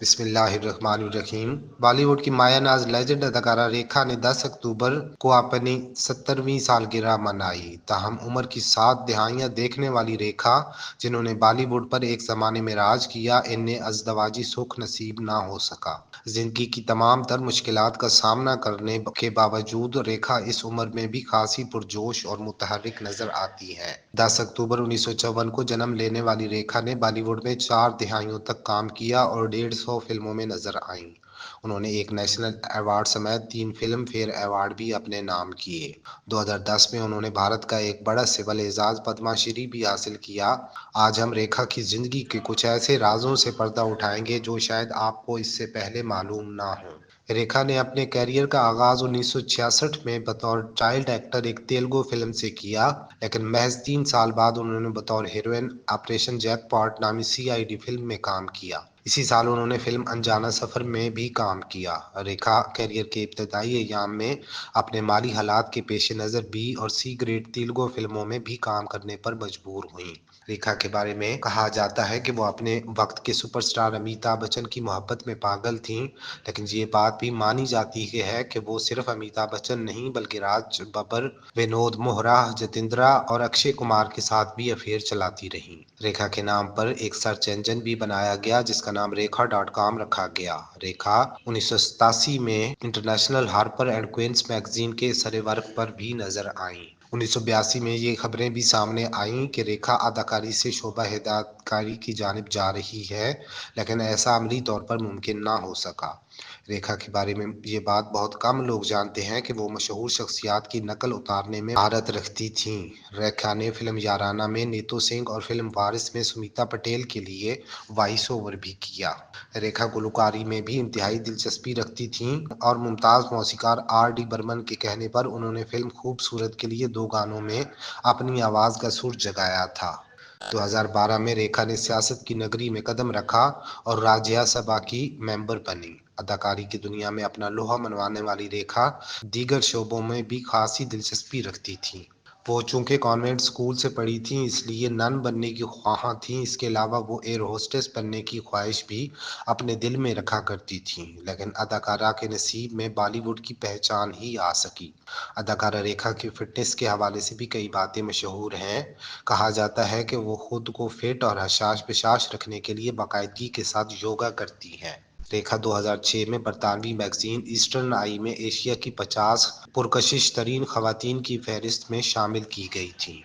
بسم اللہ الرحمن الرحیم۔ بالی ووڈ کی مایہ ناز لیجنڈ اداکارہ ریکھا نے 10 اکتوبر کو اپنی 70ویں سالگرہ منائی۔ تاہم عمر کی 7 دہائیاں دیکھنے والی ریکھا، جنہوں نے بالی ووڈ پر ایک زمانے میں راج کیا، انہیں ازدواجی سکھ نصیب نہ ہو سکا۔ زندگی کی تمام تر مشکلات کا سامنا کرنے کے باوجود ریکھا اس عمر میں بھی خاصی پرجوش اور متحرک نظر آتی ہیں۔ 10 اکتوبر 1954 کو جنم لینے والی ریکھا نے بالی ووڈ میں 4 دہائیوں تک کام کیا اور 150 فلموں میں نظر آئیں۔ انہوں نے ایک نیشنل ایوارڈ سمیت 3 فلم فیئر ایوارڈ بھی اپنے نام کیے۔ 2010 میں انہوں نے بھارت کا ایک بڑا سول اعزاز پدما شری بھی حاصل کیا۔ آج ہم ریکھا کی زندگی کے کچھ ایسے رازوں سے پردہ اٹھائیں گے جو شاید آپ کو اس سے پہلے معلوم نہ ہوں۔ ریکھا نے اپنے کیریئر کا آغاز 1966 میں بطور چائلڈ ایکٹر ایک تیلگو فلم سے کیا، لیکن محض 3 سال بعد انہوں نے بطور ہیروئن آپریشن جیک پاٹ نامی CID فلم میں کام کیا۔ اسی سال انہوں نے فلم انجانا سفر میں بھی کام کیا۔ ریکھا کیریئر کے ابتدائی ایام میں اپنے مالی حالات کے پیش نظر B اور C گریڈ تیلگو فلموں میں بھی کام کرنے پر مجبور ہوئیں۔ ریکھا کے بارے میں کہا جاتا ہے کہ وہ اپنے وقت کے سپر سٹار امیتابھ بچن کی محبت میں پاگل تھیں، لیکن یہ بات بھی مانی جاتی ہے کہ وہ صرف امیتابھ بچن نہیں بلکہ راج ببر، ونود مہرا، جتیندرا اور اکشے کمار کے ساتھ بھی افیئر چلاتی رہیں۔ ریکھا کے نام پر ایک سرچ انجن بھی بنایا گیا جس کا نام ریکھا.com رکھا گیا۔ ریکھا 1987 میں international Harper and coins magazine کے سرورق پر بھی نظر آئیں۔ 1982 میں یہ خبریں بھی سامنے آئیں کہ ریکھا اداکاری سے شعبہ ہدایتکاری کی جانب جا رہی ہے، لیکن ایسا عملی طور پر ممکن نہ ہو سکا۔ ریکھا کے بارے میں یہ بات بہت کم لوگ جانتے ہیں کہ وہ مشہور شخصیات کی نقل اتارنے میں مہارت رکھتی تھیں۔ ریکھا نے فلم یارانہ میں نیتو سنگھ اور فلم وارث میں سمیتا پٹیل کے لیے وائس اوور بھی کیا۔ ریکھا گلوکاری میں بھی انتہائی دلچسپی رکھتی تھیں اور ممتاز موسیقار R.D برمن کے کہنے پر انہوں نے فلم خوبصورت کے لیے 2 گانوں میں اپنی آواز کا سر جگایا تھا۔ 2012 میں ریکھا نے سیاست کی نگری میں قدم رکھا اور راجیہ سبھا کی ممبر بنی۔ اداکاری کی دنیا میں اپنا لوہا منوانے والی ریکھا دیگر شعبوں میں بھی خاصی دلچسپی رکھتی تھیں۔ وہ چونکہ کانوینٹ اسکول سے پڑھی تھیں اس لیے نن بننے کی خواہاں تھیں۔ اس کے علاوہ وہ ایئر ہوسٹس بننے کی خواہش بھی اپنے دل میں رکھا کرتی تھیں، لیکن اداکارہ کے نصیب میں بالی ووڈ کی پہچان ہی آ سکی۔ اداکارہ ریکھا کی فٹنس کے حوالے سے بھی کئی باتیں مشہور ہیں۔ کہا جاتا ہے کہ وہ خود کو فٹ اور حشاش بشاش رکھنے کے لیے باقاعدگی کے ساتھ یوگا کرتی ہیں۔ ریکھا 2006 میں برطانوی میگزین ایسٹرن آئی میں ایشیا کی 50 پرکشش ترین خواتین کی فہرست میں شامل کی گئی تھیں۔